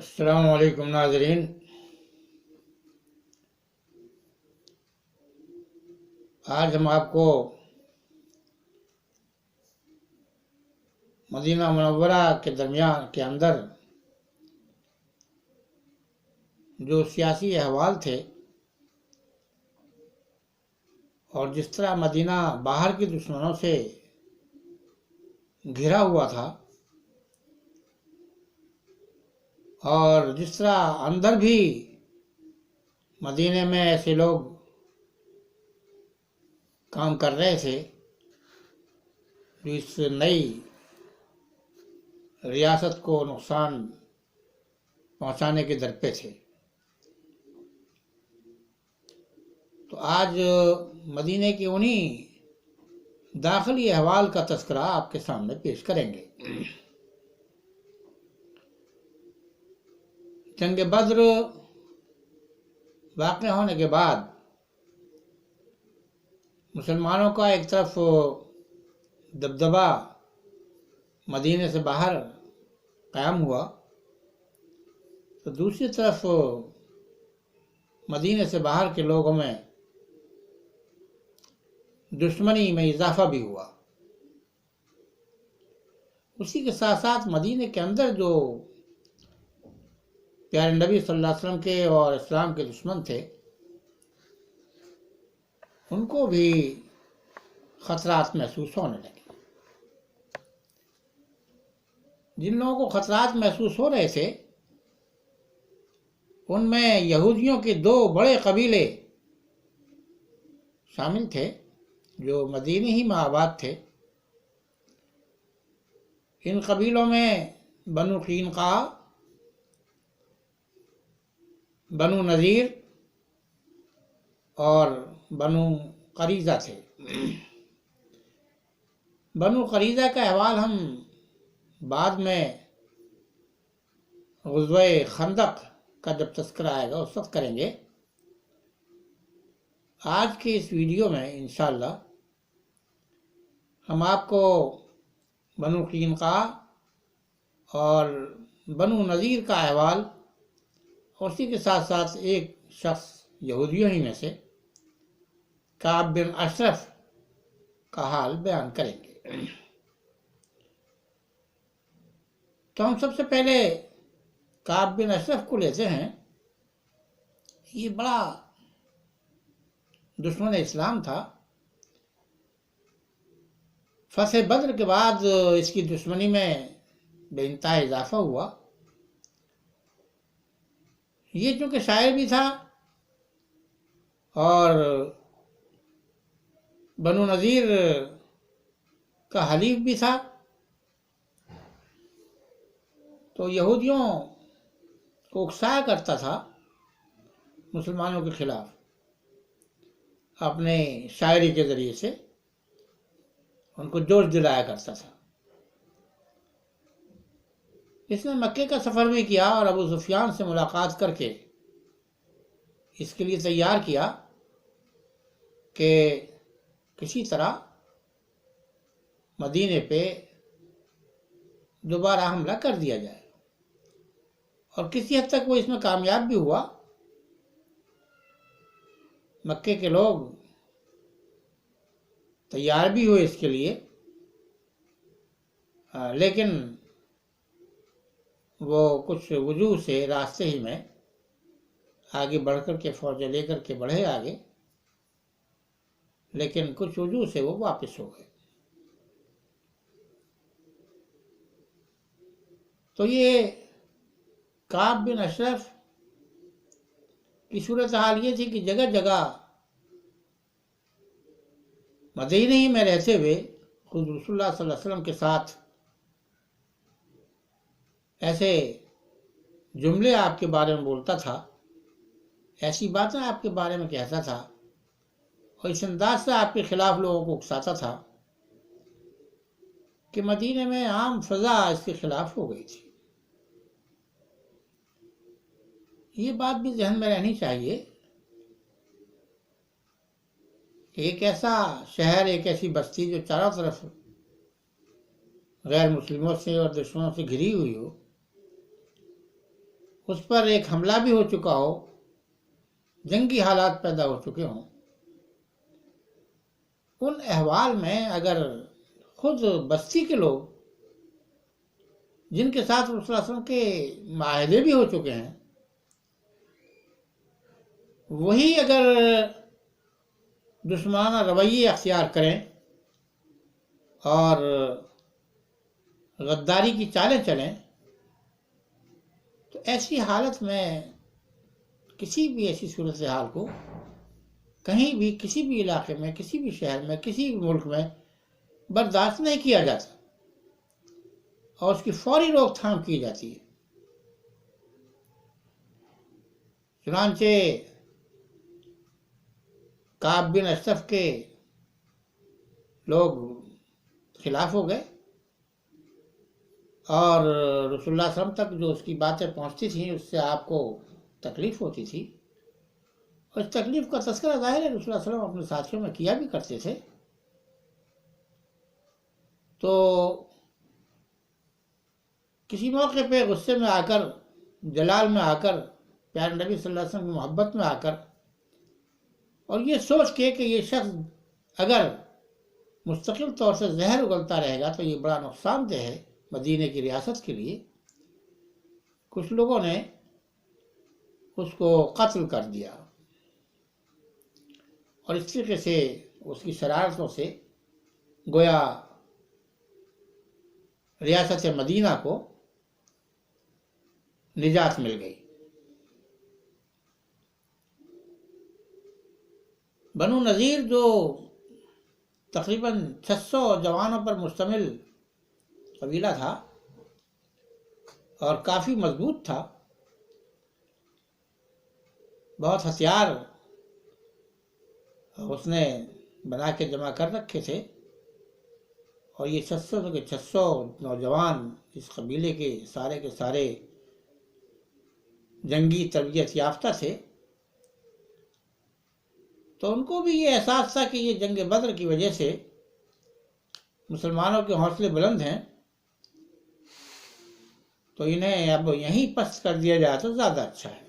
السلام علیکم ناظرین، آج ہم آپ کو مدینہ منورہ کے درمیان کے اندر جو سیاسی احوال تھے اور جس طرح مدینہ باہر کے دشمنوں سے گھرا ہوا تھا اور جس طرح اندر بھی مدینے میں ایسے لوگ کام کر رہے تھے جو اس نئی ریاست کو نقصان پہنچانے کے در پہ تھے، تو آج مدینے کے انہی داخلی احوال کا تذکرہ آپ کے سامنے پیش کریں گے۔ جنگ بدر واقع ہونے کے بعد مسلمانوں کا ایک طرف دبدبہ مدینے سے باہر قائم ہوا، تو دوسری طرف مدینے سے باہر کے لوگوں میں دشمنی میں اضافہ بھی ہوا۔ اسی کے ساتھ ساتھ مدینے کے اندر جو پیارے نبی صلی اللہ علیہ وسلم کے اور اسلام کے دشمن تھے، ان کو بھی خطرات محسوس ہونے لگے۔ جن لوگوں کو خطرات محسوس ہو رہے تھے ان میں یہودیوں کے دو بڑے قبیلے شامل تھے جو مدینے ہی میں آباد تھے۔ ان قبیلوں میں بنو قینقاع، بنو نذیر اور بنو قریظہ تھے۔ بنو قریظہ کا احوال ہم بعد میں غزوہ خندق کا جب تذکرہ آئے گا اس وقت کریں گے۔ آج کے اس ویڈیو میں انشاءاللہ ہم آپ کو بنو قینقاع اور بنو نذیر کا احوال، اسی کے ساتھ ساتھ ایک شخص یہودیوں ہی میں سے کعب بن اشرف کا حال بیان کریں گے۔ تو ہم سب سے پہلے کعب بن اشرف کو لیتے ہیں۔ یہ بڑا دشمن اسلام تھا۔ فتح بدر کے بعد اس کی دشمنی میں بے انتہا اضافہ ہوا۔ یہ چونکہ شاعر بھی تھا اور بنو نذیر کا حلیف بھی تھا، تو یہودیوں کو اکسایا کرتا تھا مسلمانوں کے خلاف اپنے شاعری کے ذریعے سے، ان کو جوش دلایا کرتا تھا۔ اس نے مکے کا سفر بھی کیا اور ابو سفیان سے ملاقات کر کے اس کے لیے تیار کیا کہ کسی طرح مدینے پہ دوبارہ حملہ کر دیا جائے، اور کسی حد تک وہ اس میں کامیاب بھی ہوا۔ مکے کے لوگ تیار بھی ہوئے اس کے لیے، لیکن وہ کچھ وجوہ سے راستے ہی میں آگے بڑھ کر کے فوجیں لے کر کے بڑھے آگے، لیکن کچھ وجوہ سے وہ واپس ہو گئے۔ تو یہ کعب بن اشرف کی صورتحال یہ تھی کہ جگہ جگہ مدینے ہی میں رہتے ہوئے خود رسول اللہ صلی اللہ علیہ وسلم کے ساتھ ایسے جملے آپ کے بارے میں بولتا تھا، ایسی باتیں آپ کے بارے میں کہتا تھا، اور اس انداز سے آپ کے خلاف لوگوں کو اکساتا تھا کہ مدینے میں عام فضا اس کے خلاف ہو گئی تھی۔ یہ بات بھی ذہن میں رہنی چاہیے کہ ایک ایسا شہر، ایک ایسی بستی جو چاروں طرف غیر مسلموں سے اور دشمنوں سے گھری ہوئی ہو، اس پر ایک حملہ بھی ہو چکا ہو، جنگی حالات پیدا ہو چکے ہوں، ان احوال میں اگر خود بستی کے لوگ جن کے ساتھ رسول اللہ صلی اللہ علیہ وسلم کے معاہدے بھی ہو چکے ہیں، وہی اگر دشمنانہ رویے اختیار کریں اور غداری کی چالیں چلیں، تو ایسی حالت میں کسی بھی ایسی صورتحال کو کہیں بھی، کسی بھی علاقے میں، کسی بھی شہر میں، کسی بھی ملک میں برداشت نہیں کیا جاتا اور اس کی فوری روک تھام کی جاتی ہے۔ چنانچہ کعب بن اشرف کے لوگ خلاف ہو گئے اور رسول اللہ صلی اللہ علیہ وسلم تک جو اس کی باتیں پہنچتی تھیں اس سے آپ کو تکلیف ہوتی تھی، اور اس تکلیف کا تذکرہ ظاہر ہے رسول اللہ صلی اللہ علیہ وسلم اپنے ساتھیوں میں کیا بھی کرتے تھے۔ تو کسی موقع پہ غصے میں آ کر، جلال میں آ کر، پیارے نبی صلی اللہ علیہ وسلم کی محبت میں آ کر، اور یہ سوچ کے کہ یہ شخص اگر مستقل طور سے زہر اگلتا رہے گا تو یہ بڑا نقصان دہ ہے مدینے کی ریاست کے لیے، کچھ لوگوں نے اس کو قتل کر دیا اور اس طریقے سے اس کی شرارتوں سے گویا ریاست مدینہ کو نجات مل گئی۔ بنو نذیر جو تقریباً 600 جوانوں پر مشتمل قبیلہ تھا اور کافی مضبوط تھا، بہت ہتھیار اس نے بنا کے جمع کر رکھے تھے، اور یہ 600 نوجوان اس قبیلے کے سارے جنگی تربیت یافتہ تھے۔ تو ان کو بھی یہ احساس تھا کہ یہ جنگ بدر کی وجہ سے مسلمانوں کے حوصلے بلند ہیں، تو انہیں اب یہیں پست کر دیا جائے تو زیادہ اچھا ہے۔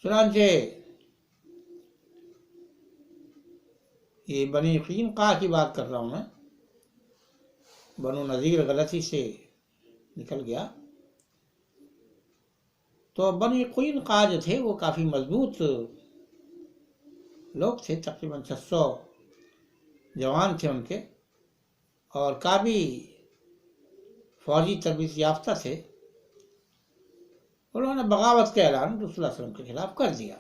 چنانچہ یہ بنی قینقاع کی بات کر رہا ہوں میں، بنو نذیر غلطی سے نکل گیا، تو بنی قینقاع جو تھے وہ کافی مضبوط لوگ تھے، تقریباً 600 جوان تھے ان کے، اور کافی فوجی تربیت یافتہ تھے۔ انہوں نے بغاوت کا اعلان رسول اللہ صلی اللہ علیہ وسلم کے خلاف کر دیا۔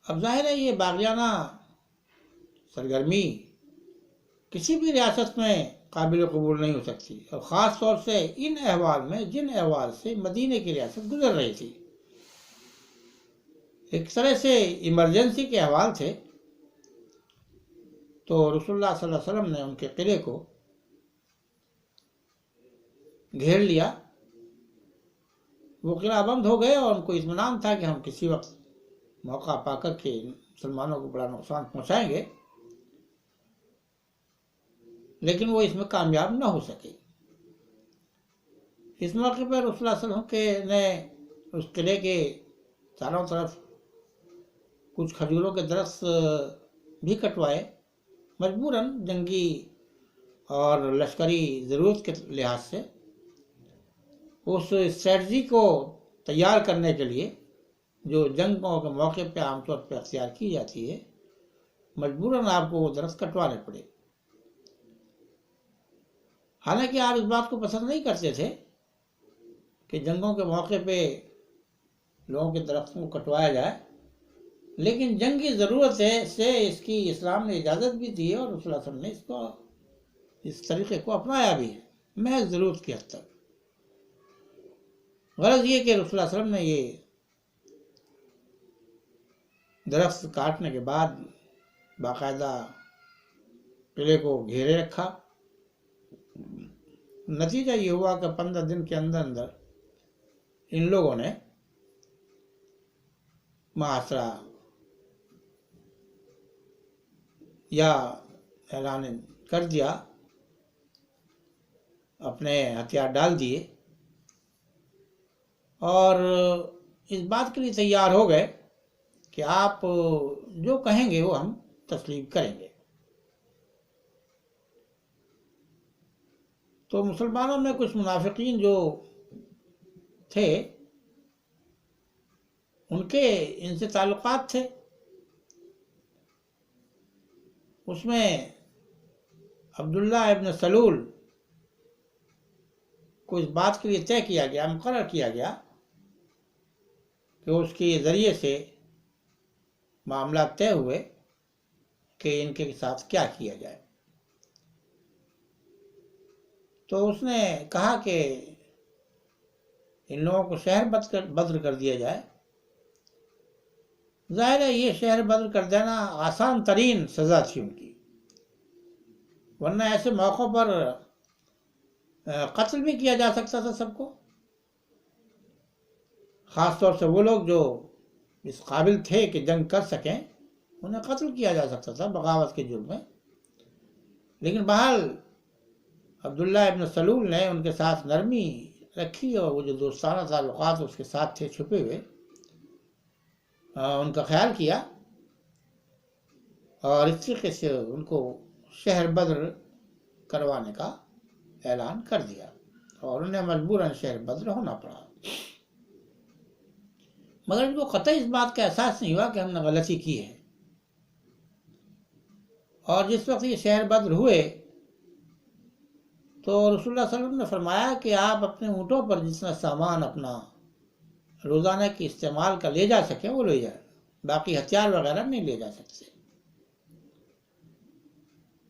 اب ظاہر ہے یہ باغیانہ سرگرمی کسی بھی ریاست میں قابل قبول نہیں ہو سکتی، اور خاص طور سے ان احوال میں جن احوال سے مدینے کی ریاست گزر رہی تھی، ایک طرح سے ایمرجنسی کے احوال تھے۔ تو رسول اللہ صلی اللہ علیہ وسلم نے ان کے قلعے کو گھیر لیا، وہ قلعہ بند ہو گئے، اور ان کو اطمینان تھا کہ ہم کسی وقت موقع پا کر کے مسلمانوں کو بڑا نقصان پہنچائیں گے، لیکن وہ اس میں کامیاب نہ ہو سکے۔ اس موقع پر رسول اللہ صلی اللہ علیہ وسلم نے اس قلعے کے چاروں طرف کچھ کھجوروں کے درخت بھی کٹوائے، مجبوراً جنگی اور لشکری ضرورت کے لحاظ سے اس اسٹریٹجی کو تیار کرنے کے لیے جو جنگوں کے موقع پہ عام طور پہ اختیار کی جاتی ہے، مجبوراً آپ کو وہ درخت کٹوانے پڑے۔ حالانکہ آپ اس بات کو پسند نہیں کرتے تھے کہ جنگوں کے موقع پہ لوگوں کے درختوں کو کٹوایا جائے، لیکن جنگی ضرورت سے اس کی اسلام نے اجازت بھی دی ہے، اور رسول اللہ صلی اللہ علیہ وسلم نے اس طریقے کو اپنایا بھی ہے، محض ضرورت کی حد تک۔ غرض یہ کہ رسول اللہ صلی اللہ علیہ وسلم نے یہ درخت کاٹنے کے بعد باقاعدہ قلعے کو گھیرے رکھا۔ نتیجہ یہ ہوا کہ 15 دن کے اندر اندر ان لوگوں نے محاصرہ یا اعلان کر دیا اپنے ہتھیار ڈال دیے اور اس بات کے لیے تیار ہو گئے کہ آپ جو کہیں گے وہ ہم تسلیم کریں گے۔ تو مسلمانوں میں کچھ منافقین جو تھے ان کے ان سے تعلقات تھے، اس میں عبداللہ ابن سلول کو اس بات کے لیے طے کیا گیا، مقرر کیا گیا کہ اس کے ذریعے سے معاملات طے ہوئے کہ ان کے ساتھ کیا کیا جائے۔ تو اس نے کہا کہ ان لوگوں کو شہر بدر کر دیا جائے۔ ظاہر ہے یہ شہر بدر کر دینا آسان ترین سزا تھی ان کی، ورنہ ایسے موقعوں پر قتل بھی کیا جا سکتا تھا سب کو، خاص طور سے وہ لوگ جو اس قابل تھے کہ جنگ کر سکیں انہیں قتل کیا جا سکتا تھا بغاوت کے جرم میں۔ لیکن بہرحال عبداللہ ابن سلول نے ان کے ساتھ نرمی رکھی اور وہ جو دوستانہ تعلقات اس کے ساتھ تھے چھپے ہوئے ان کا خیال کیا اور اس طریقے سے ان کو شہر بدر کروانے کا اعلان کر دیا اور انہیں مجبوراً شہر بدر ہونا پڑا۔ مگر ان کو قطعی اس بات کا احساس نہیں ہوا کہ ہم نے غلطی کی ہے، اور جس وقت یہ شہر بدر ہوئے تو رسول اللہ صلی اللہ علیہ وسلم نے فرمایا کہ آپ اپنے اونٹوں پر جتنا سامان اپنا روزانہ کے استعمال کا لے جا سکیں وہ لے جائیں، باقی ہتھیار وغیرہ نہیں لے جا سکتے۔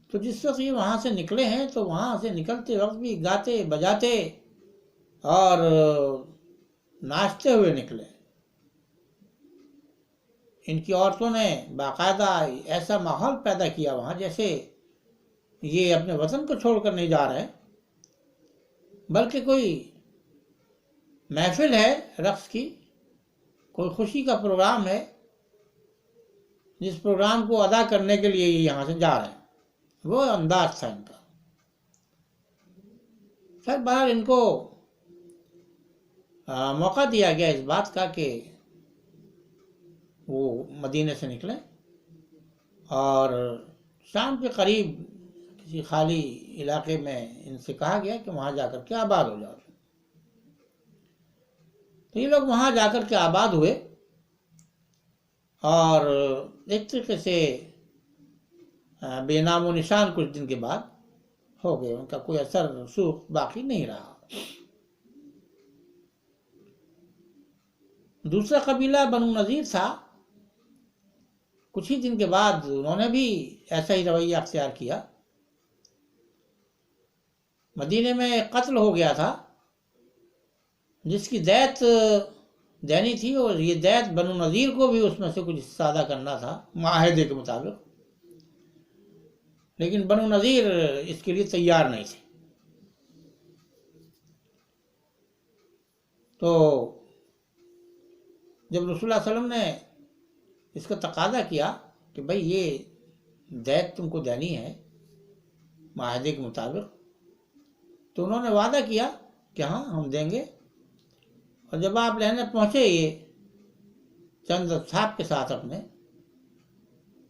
تو جس وقت یہ وہاں سے نکلے ہیں تو وہاں سے نکلتے وقت بھی گاتے بجاتے اور ناچتے ہوئے نکلے۔ ان کی عورتوں نے باقاعدہ ایسا ماحول پیدا کیا وہاں جیسے یہ اپنے وطن کو چھوڑ کر نہیں جا رہے بلکہ کوئی محفل ہے رقص کی، کوئی خوشی کا پروگرام ہے جس پروگرام کو ادا کرنے کے لیے یہاں سے جا رہے ہیں، وہ انداز تھا ان کا۔ پھر بہرحال ان کو موقع دیا گیا اس بات کا کہ وہ مدینے سے نکلیں اور شام کے قریب کسی خالی علاقے میں ان سے کہا گیا کہ وہاں جا کر کے آباد ہو جاؤ۔ تو یہ لوگ وہاں جا کر کے آباد ہوئے اور ایک طریقے سے بے نام و نشان کچھ دن کے بعد ہو گئے، ان کا کوئی اثر رسوخ باقی نہیں رہا۔ دوسرا قبیلہ بنو نذیر تھا، کچھ ہی دن کے بعد انہوں نے بھی ایسا ہی رویہ اختیار کیا۔ مدینے میں قتل ہو گیا تھا جس کی دیت دینی تھی اور یہ دیت بنو نذیر کو بھی اس میں سے کچھ حصہ ادا کرنا تھا معاہدے کے مطابق، لیکن بنو نذیر اس کے لیے تیار نہیں تھے۔ تو جب رسول اللہ صلی اللہ علیہ وسلم نے اس کا تقاضا کیا کہ بھئی یہ دیت تم کو دینی ہے معاہدے کے مطابق، تو انہوں نے وعدہ کیا کہ ہاں ہم دیں گے۔ اور جب آپ لینے پہنچے یہ چند اصحاب کے ساتھ اپنے،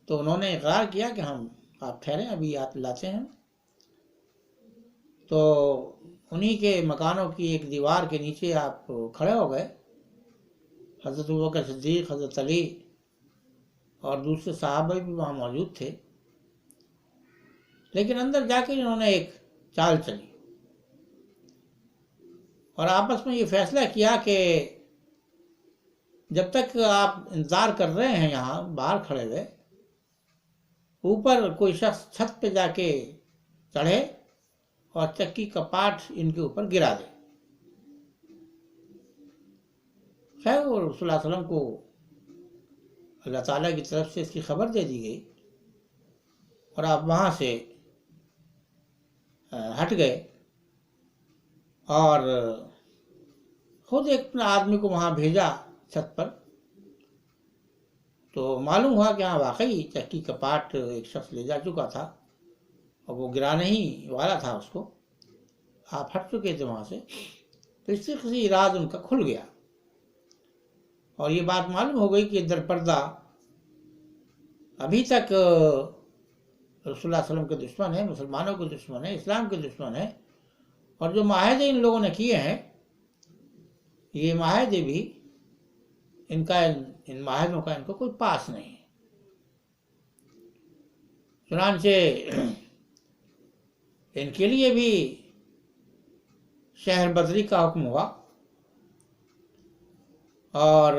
تو انہوں نے اقرار کیا کہ ہم آپ ٹھہریں ابھی آپ لاتے ہیں۔ تو انہی کے مکانوں کی ایک دیوار کے نیچے آپ کھڑے ہو گئے، حضرت ابوبکر صدیق، حضرت علی اور دوسرے صحابہ بھی وہاں موجود تھے۔ لیکن اندر جا کے انہوں نے ایک چال چلی اور آپس میں یہ فیصلہ کیا کہ جب تک آپ انتظار کر رہے ہیں یہاں باہر کھڑے ہوئے، اوپر کوئی شخص چھت پہ جا کے چڑھے اور چکی کا پاٹ ان کے اوپر گرا دے۔ خیر وہ رسول اللہ صلی اللہ علیہ وسلم کو اللہ تعالیٰ کی طرف سے اس کی خبر دے دی گئی اور آپ وہاں سے ہٹ گئے اور خود ایک اپنا آدمی کو وہاں بھیجا چھت پر۔ تو معلوم ہوا کہ ہاں واقعی چکی کا پاٹ ایک شخص لے جا چکا تھا اور وہ گرانے ہی والا تھا اس کو۔ آپ ہٹ چکے تھے وہاں سے، تو اس سے کسی راز ان کا کھل گیا، اور یہ بات معلوم ہو گئی کہ در پردہ ابھی تک رسول اللہ صلی اللہ علیہ وسلم کے دشمن ہیں، مسلمانوں کے دشمن ہیں، اسلام کے دشمن ہیں، اور جو معاہدے ان لوگوں نے کیے ہیں یہ معاہدے بھی ان معاہدوں کا ان کو کوئی پاس نہیں ہے۔ چنانچہ ان کے لیے بھی شہر بدری کا حکم ہوا، اور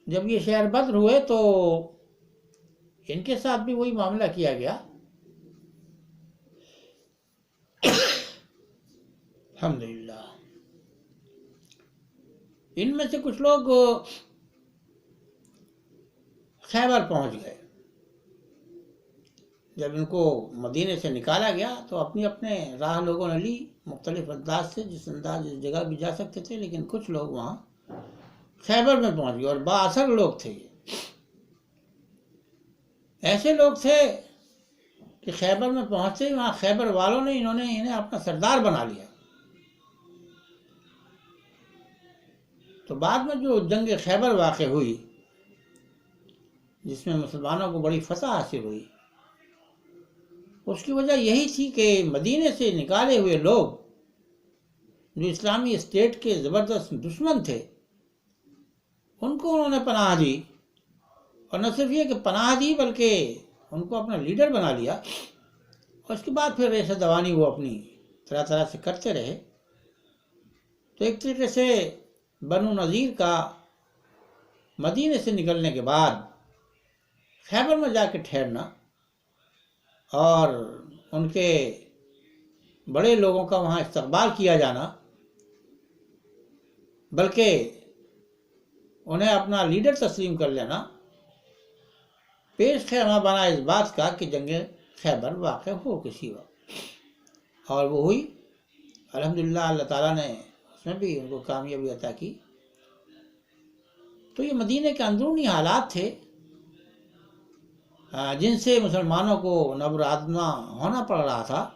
جب یہ شہر بدر ہوئے تو ان کے ساتھ بھی وہی معاملہ کیا گیا۔ الحمدللہ ان میں سے کچھ لوگ خیبر پہنچ گئے۔ جب ان کو مدینے سے نکالا گیا تو اپنی اپنے راہ لوگوں نے لی مختلف انداز سے، جس جگہ بھی جا سکتے تھے، لیکن کچھ لوگ وہاں خیبر میں پہنچ گئے، اور بااثر لوگ تھے یہ، ایسے لوگ تھے کہ خیبر میں پہنچتے ہی وہاں خیبر والوں نے انہیں اپنا سردار بنا لیا۔ تو بعد میں جو جنگ خیبر واقع ہوئی، جس میں مسلمانوں کو بڑی فتح حاصل ہوئی، اس کی وجہ یہی تھی کہ مدینے سے نکالے ہوئے لوگ جو اسلامی اسٹیٹ کے زبردست دشمن تھے، ان کو انہوں نے پناہ دی، اور نہ صرف یہ کہ پناہ دی بلکہ ان کو اپنا لیڈر بنا لیا، اور اس کے بعد پھر ریشہ دوانی وہ اپنی طرح طرح سے کرتے رہے۔ تو ایک طریقے سے بنو نذیر کا مدینے سے نکلنے کے بعد خیبر میں جا کے ٹھہرنا، اور ان کے بڑے لوگوں کا وہاں استقبال کیا جانا، بلکہ انہیں اپنا لیڈر تسلیم کر لینا، پیش خیمہ بنا اس بات کا کہ جنگ خیبر واقع ہو کسی وقت، اور وہ ہوئی۔ الحمدللہ اللہ تعالیٰ نے اس میں بھی ان کو کامیابی عطا کی۔ تو یہ مدینے کے اندرونی حالات تھے جن سے مسلمانوں کو نبر آزما ہونا پڑ رہا تھا۔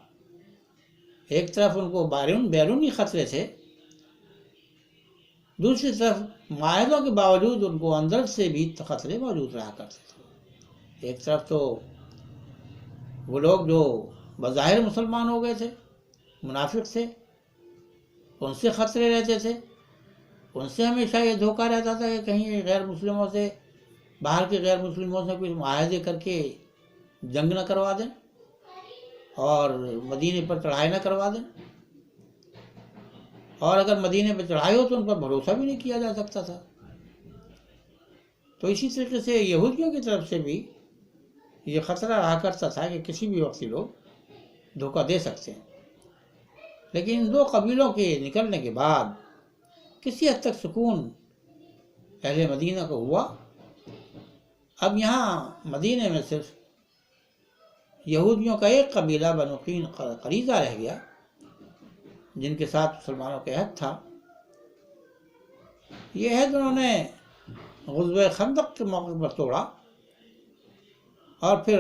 ایک طرف ان کو بیرونی خطرے تھے، دوسری طرف معاہدوں کے باوجود ان کو اندر سے بھی خطرے موجود رہا کرتے تھے۔ ایک طرف تو وہ لوگ جو بظاہر مسلمان ہو گئے تھے، منافق تھے، ان سے خطرے رہتے تھے، ان سے ہمیشہ یہ دھوکہ رہتا تھا کہ کہیں غیر مسلموں سے، باہر کے غیر مسلموں سے کچھ معاہدے کر کے جنگ نہ کروا دیں اور مدینے پر چڑھائی نہ کروا دیں، اور اگر مدینے پر چڑھائی ہو تو ان پر بھروسہ بھی نہیں کیا جا سکتا تھا۔ تو اسی طریقے سے یہودیوں کی طرف سے بھی یہ خطرہ رہا کرتا تھا کہ کسی بھی وقت لوگ دھوکہ دے سکتے ہیں۔ لیکن ان دو قبیلوں کے نکلنے کے بعد کسی حد تک سکون اہل مدینہ کو ہوا۔ اب یہاں مدینہ میں صرف یہودیوں کا ایک قبیلہ بنو قریظہ رہ گیا، جن کے ساتھ مسلمانوں کا عہد تھا۔ یہ عہد انہوں نے غزوہ خندق کے موقع پر توڑا، اور پھر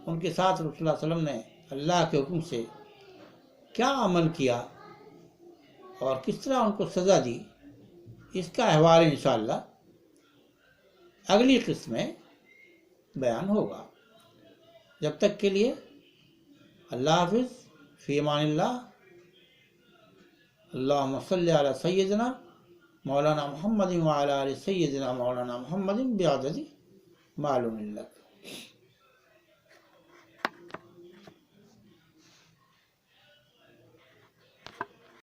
ان کے ساتھ رسول اللہ صلی اللہ علیہ وسلم نے اللہ کے حکم سے کیا عمل کیا اور کس طرح ان کو سزا دی، اس کا احوال انشاءاللہ اگلی قسط میں بیان ہوگا۔ جب تک کے لیے اللہ حافظ، فی امان اللہ۔ اللہم صلی علی سیدنا مولانا محمد وعلی آل سیدنا مولانا محمد بعدد معلوم لک۔